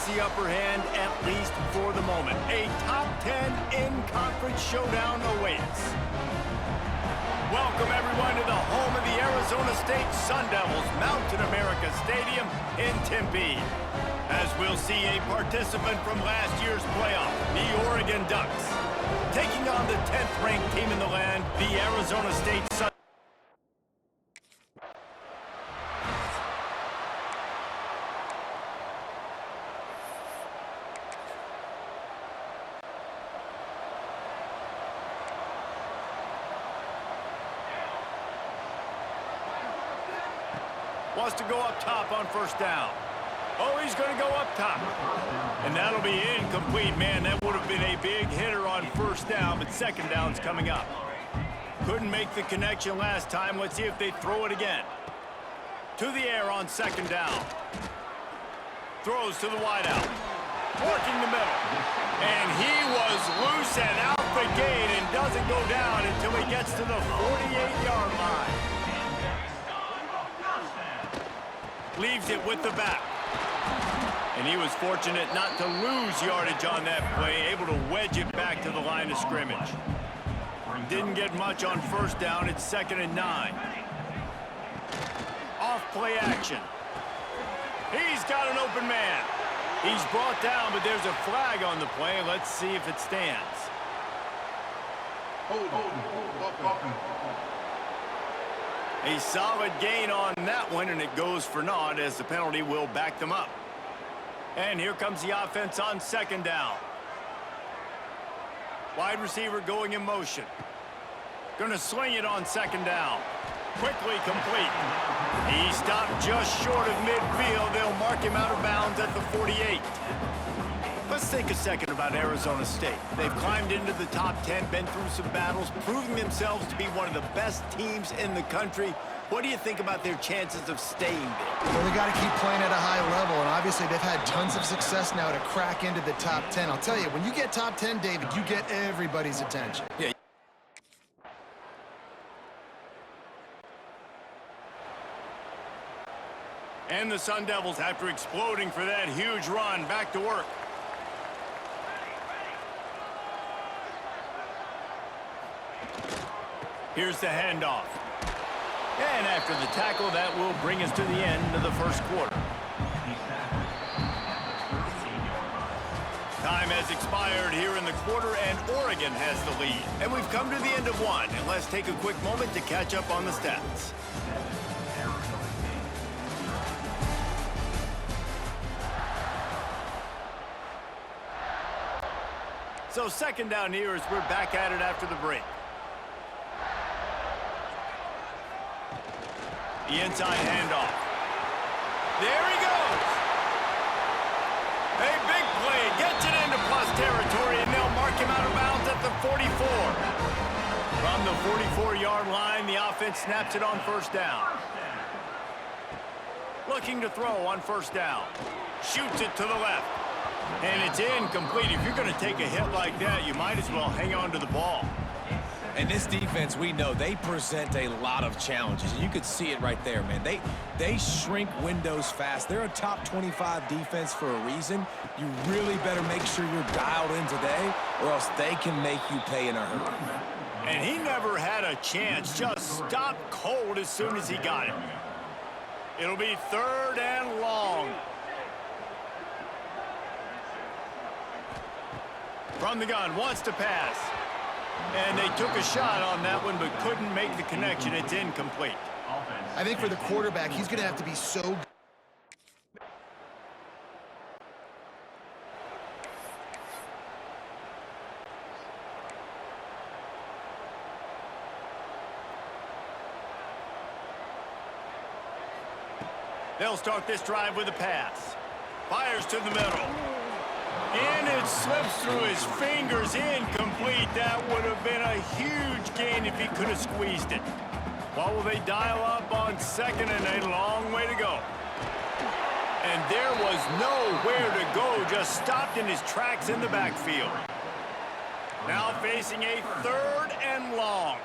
the upper hand, at least for the moment. A top 10 in-conference showdown awaits. Welcome, everyone, to the home of the Arizona State Sun Devils, Mountain America Stadium in Tempe. As we'll see a participant from last year's playoff, the Oregon Ducks, taking on the 10th-ranked team in the land, the Arizona State Sun. Wants to go up top on first down. Oh, he's going to go up top. And that'll be incomplete. Man, that would have been a big hitter on first down, but second down's coming up. Couldn't make the connection last time. Let's see if they throw it again. To the air on second down. Throws to the wideout. Working the middle. And he was loose and out the gate and doesn't go down until he gets to the 48-yard line. Leaves it with the back. And he was fortunate not to lose yardage on that play, able to wedge it back to the line of scrimmage. Didn't get much on first down. It's 2nd and 9. Off play action. He's got an open man. He's brought down, but there's a flag on the play. Let's see if it stands. A solid gain on that one, and it goes for naught as the penalty will back them up. And here comes the offense on second down. Wide receiver going in motion. Gonna sling it on second down. Quickly complete. He stopped just short of midfield. They'll mark him out of bounds at the 48. Let's think a second about Arizona State. They've climbed into the top 10, been through some battles, proving themselves to be one of the best teams in the country. What do you think about their chances of staying there? Well, they got to keep playing at a high level, and obviously they've had tons of success now to crack into the top 10. I'll tell you, when you get top 10, David, you get everybody's attention. Yeah. And the Sun Devils, after exploding for that huge run, back to work. Here's the handoff. And after the tackle, that will bring us to the end of the first quarter. Time has expired here in the quarter, and Oregon has the lead. And we've come to the end of one, and let's take a quick moment to catch up on the stats. So second down here as we're back at it after the break. The inside handoff. There he goes. A big play. Gets it into plus territory, and they'll mark him out of bounds at the 44. From the 44-yard line, the offense snaps it on first down. Looking to throw on first down. Shoots it to the left. And it's incomplete. If you're going to take a hit like that, you might as well hang on to the ball. And this defense, we know, they present a lot of challenges. And you could see it right there, man. They shrink windows fast. They're a top 25 defense for a reason. You really better make sure you're dialed in today, or else they can make you pay in a hurry. And he never had a chance. Just stopped cold as soon as he got it. It'll be 3rd and long. From the gun, wants to pass. And they took a shot on that one, but couldn't make the connection. It's incomplete. I think for the quarterback, he's going to have to be so good. They'll start this drive with a pass. Fires to the middle. And it slips through his fingers, incomplete. That would have been a huge gain if he could have squeezed it. What will they dial up on second and a long way to go? And there was nowhere to go, just stopped in his tracks in the backfield. Now facing a 3rd and long.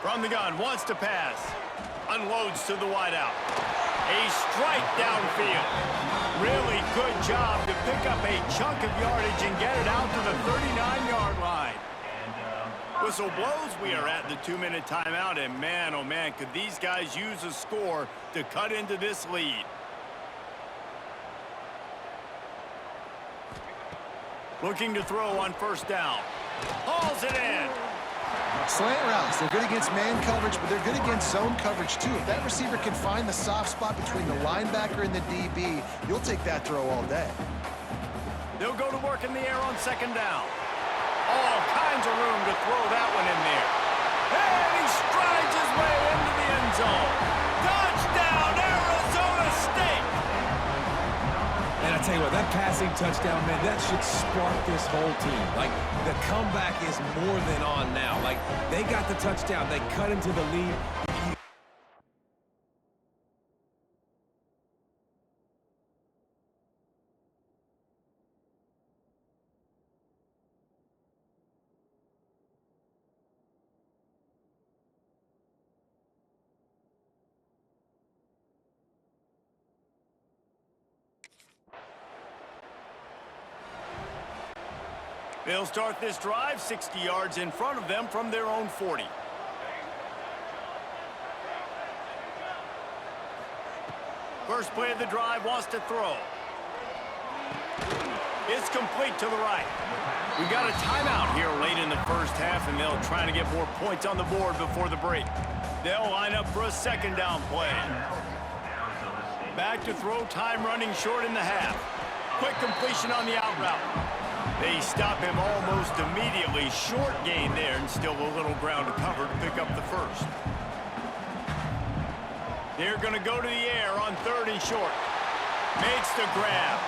From the gun, wants to pass. Unloads to the wideout. A strike downfield. Really good job to pick up a chunk of yardage and get it out to the 39-yard line. Whistle blows. We are at the 2-minute timeout, and man, oh man, could these guys use a score to cut into this lead. Looking to throw on first down. Hauls it in. Slant routes, they're good against man coverage, but they're good against zone coverage too. If that receiver can find the soft spot between the linebacker and the DB, you'll take that throw all day. They'll go to work in the air on second down. All kinds of room to throw that one in there. And he strides his way into the end zone. Touchdown, Arizona State! And I tell you what, that passing touchdown, man, that should spark this whole team. Like, the comeback is more than on now. Like, they got the touchdown. They cut into the lead. They'll start this drive 60 yards in front of them from their own 40. First play of the drive, wants to throw. It's complete to the right. We've got a timeout here late in the first half, and they'll try to get more points on the board before the break. They'll line up for a second down play. Back to throw, time running short in the half. Quick completion on the out route. They stop him almost immediately. Short gain there, and still a little ground to cover to pick up the first. They're going to go to the air on third and short. Makes the grab.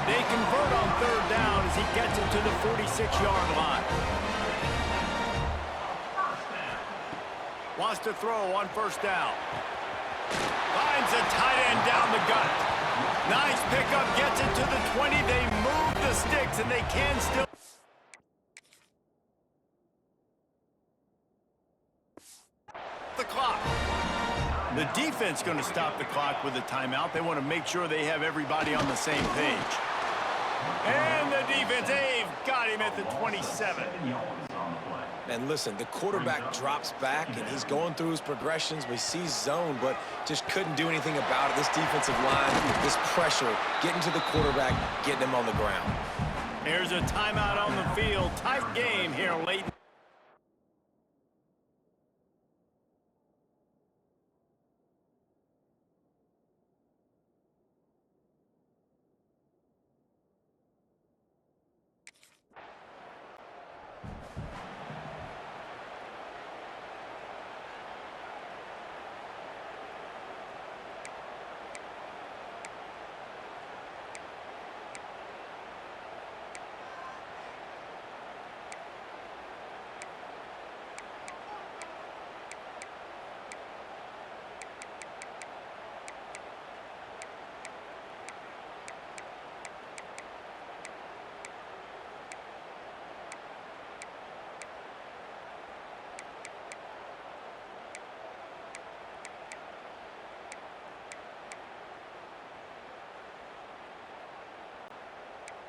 They convert on third down as he gets it to the 46-yard line. Wants to throw on first down. Finds a tight end down the gut. Nice pickup, gets it to the 20. They move the sticks, and they can still... The clock. The defense going to stop the clock with a timeout. They want to make sure they have everybody on the same page. And the defense, they've got him at the 27. And listen, the quarterback drops back, and he's going through his progressions. We see zone, but just couldn't do anything about it. This defensive line, this pressure, getting to the quarterback, getting him on the ground. There's a timeout on the field. Tight game here late.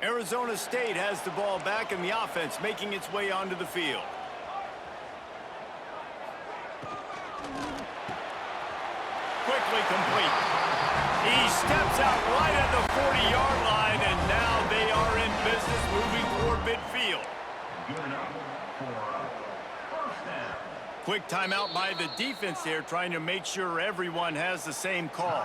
Arizona State has the ball back, and the offense making its way onto the field. Quickly complete. He steps out right at the 40-yard line, and now they are in business moving toward midfield. Quick timeout by the defense there, trying to make sure everyone has the same call.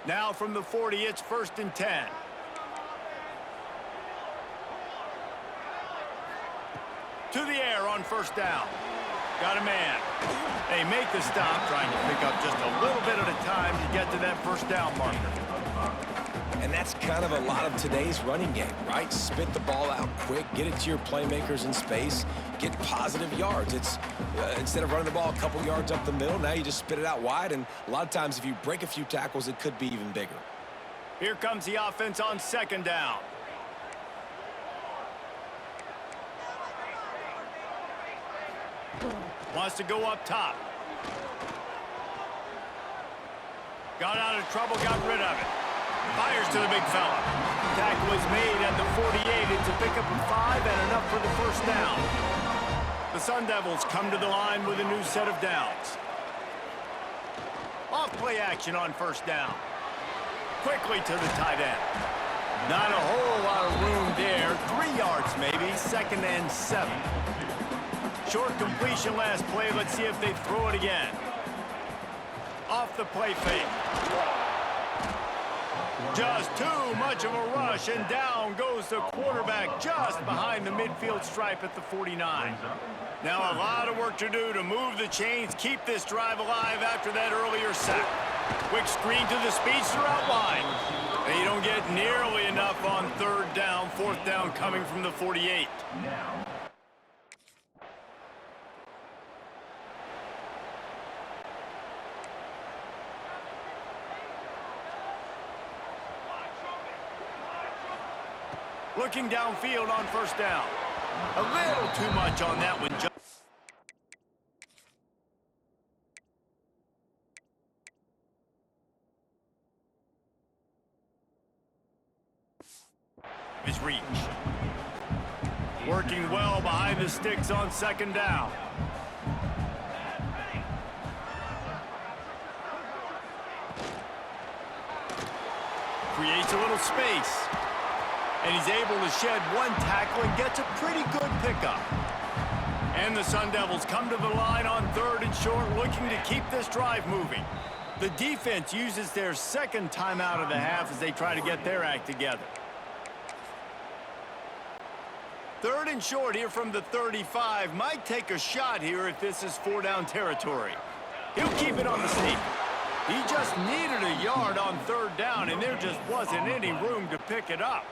Now from the 40, it's 1st and 10. To the air on first down. Got a man. They make the stop, trying to pick up just a little bit at a time to get to that first down marker. And that's kind of a lot of today's running game, right? Spit the ball out quick, get it to your playmakers in space, get positive yards. It's instead of running the ball a couple yards up the middle, now you just spit it out wide, and a lot of times if you break a few tackles, it could be even bigger. Here comes the offense on second down. Wants to go up top. Got out of trouble, got rid of it. Fires to the big fella. Tackle was made at the 48. It's a pickup of 5 and enough for the first down. The Sun Devils come to the line with a new set of downs. Off play action on first down. Quickly to the tight end. Not a whole lot of room there. 3 yards maybe, 2nd and 7. Short completion last play. Let's see if they throw it again. Off the play fake. Just too much of a rush, and down goes the quarterback just behind the midfield stripe at the 49. Now a lot of work to do to move the chains, keep this drive alive after that earlier sack. Quick screen to the speedster out wide. They don't get nearly enough on 3rd down, 4th down coming from the 48. Looking downfield on first down. A little too much on that one. His reach. Working well behind the sticks on 2nd down. Creates a little space. And he's able to shed 1 tackle and gets a pretty good pickup. And the Sun Devils come to the line on 3rd and short, looking to keep this drive moving. The defense uses their 2nd timeout of the half as they try to get their act together. 3rd and short here from the 35. Might take a shot here if this is 4-down territory. He'll keep it on the sneak. He just needed a yard on 3rd down, and there just wasn't any room to pick it up.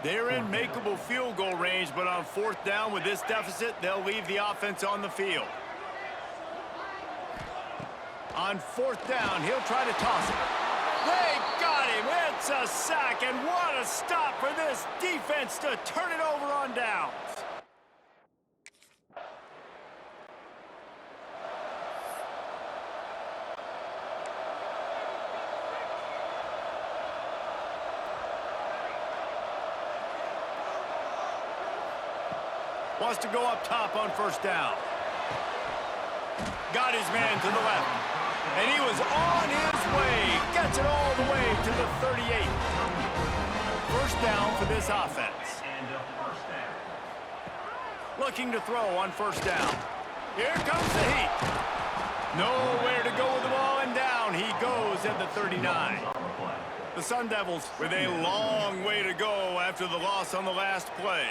They're in makeable field goal range, but on 4th down with this deficit, they'll leave the offense on the field. On 4th down, he'll try to toss it. They got him. It's a sack, and what a stop for this defense to turn it over on downs. Wants to go up top on first down. Got his man to the left. And he was on his way. Gets it all the way to the 38. First down for this offense. Looking to throw on first down. Here comes the heat. Nowhere to go with the ball, and down he goes at the 39. The Sun Devils with a long way to go after the loss on the last play.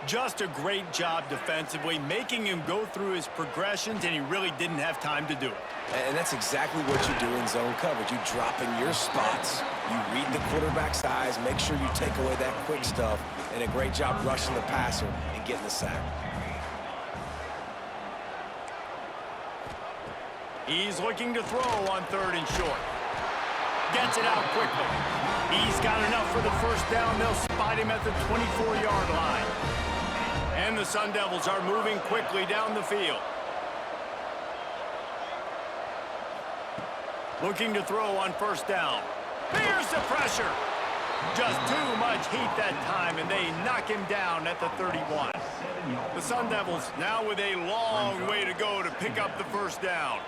Just a great job defensively, making him go through his progressions, and he really didn't have time to do it. And that's exactly what you do in zone coverage. You drop in your spots, you read the quarterback's eyes, make sure you take away that quick stuff, and a great job rushing the passer and getting the sack. He's looking to throw on 3rd and short. Gets it out quickly. He's got enough for the first down. They'll spot him at the 24-yard line. And the Sun Devils are moving quickly down the field. Looking to throw on first down. Here's the pressure. Just too much heat that time, and they knock him down at the 31. The Sun Devils now with a long way to go to pick up the first down.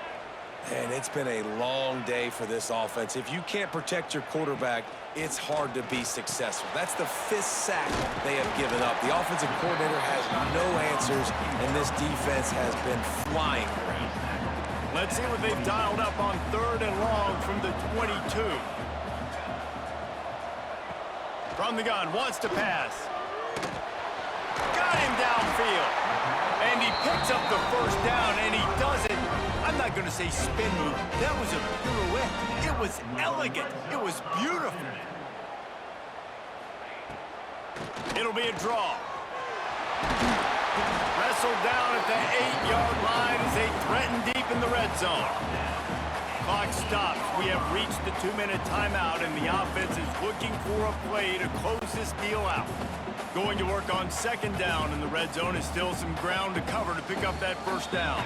And it's been a long day for this offense. If you can't protect your quarterback, it's hard to be successful. That's the 5th sack they have given up. The offensive coordinator has no answers, and this defense has been flying around. Let's see what they've dialed up on 3rd and long from the 22. From the gun, wants to pass. Got him downfield. And he picks up the first down, and he does it. I'm not going to say spin move. That was a pirouette. It was elegant. It was beautiful. It'll be a draw. Wrestled down at the 8-yard line as they threaten deep in the red zone. Clock stops. We have reached the 2-minute timeout, and the offense is looking for a play to close this deal out. Going to work on 2nd down, and the red zone is still some ground to cover to pick up that first down.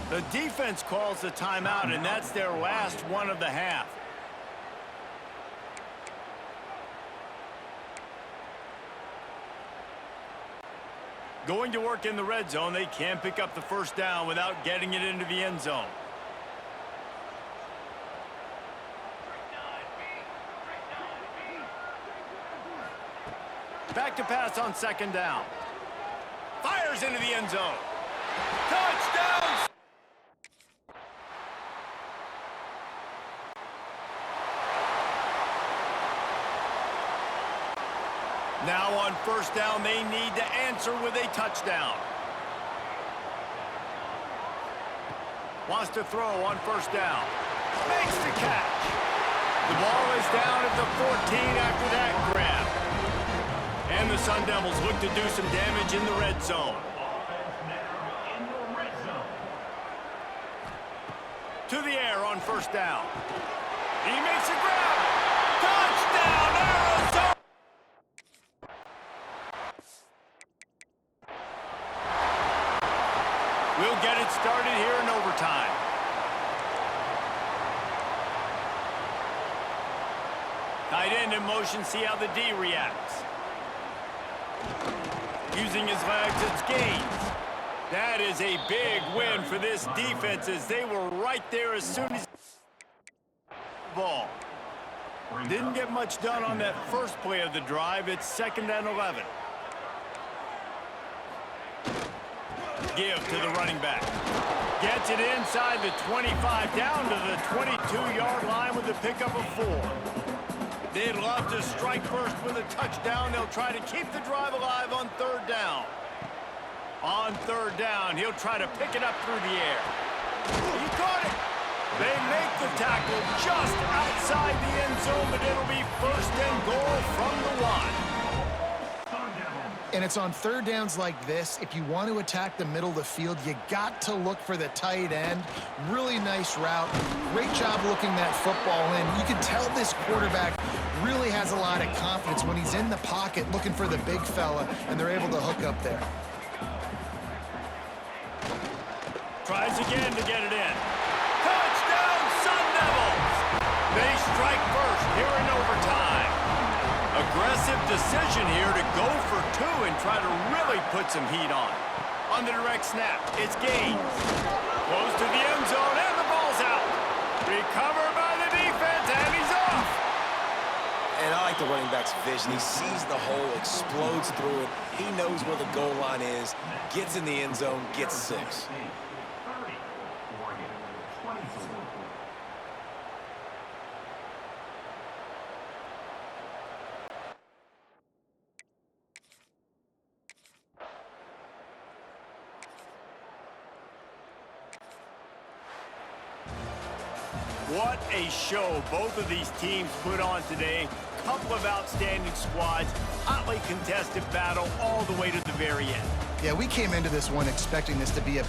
The defense calls the timeout, and that's their last one of the half. Going to work in the red zone, they can't pick up the first down without getting it into the end zone. Back to pass on second down. Fires into the end zone. Touchdown! Now on first down, they need to answer with a touchdown. Wants to throw on first down. Makes the catch. The ball is down at the 14 after that grab. And the Sun Devils look to do some damage in the red zone. To the air on first down. He makes a grab. Touchdown, Arizona! We'll get it started here in overtime. Tight end in motion, see how the D reacts. Using his legs, it's Gaines. That is a big win for this defense as they were right there as soon as ball. Didn't get much done on that first play of the drive. It's 2nd and 11. Give to the running back. Gets it inside the 25, down to the 22-yard line with a pickup of 4. They'd love to strike first with a touchdown. They'll try to keep the drive alive on third down. On third down, he'll try to pick it up through the air. He caught it. They make the tackle just outside the end zone, but it'll be 1st and goal from the 1. And it's on third downs like this. If you want to attack the middle of the field, you got to look for the tight end. Really nice route. Great job looking that football in. You can tell this quarterback really has a lot of confidence when he's in the pocket looking for the big fella, and they're able to hook up there. Tries again to get it in. Touchdown, Sun Devils! They strike first here in overtime. Aggressive decision here to go for 2 and try to really put some heat on. On the direct snap, it's Gaines. Close to the end zone, and the ball's out. Recovered by the defense, and he's off. And I like the running back's vision. He sees the hole, explodes through it. He knows where the goal line is, gets in the end zone, gets 6. What a show both of these teams put on today. Couple of outstanding squads, hotly contested battle all the way to the very end. Yeah, we came into this one expecting this to be a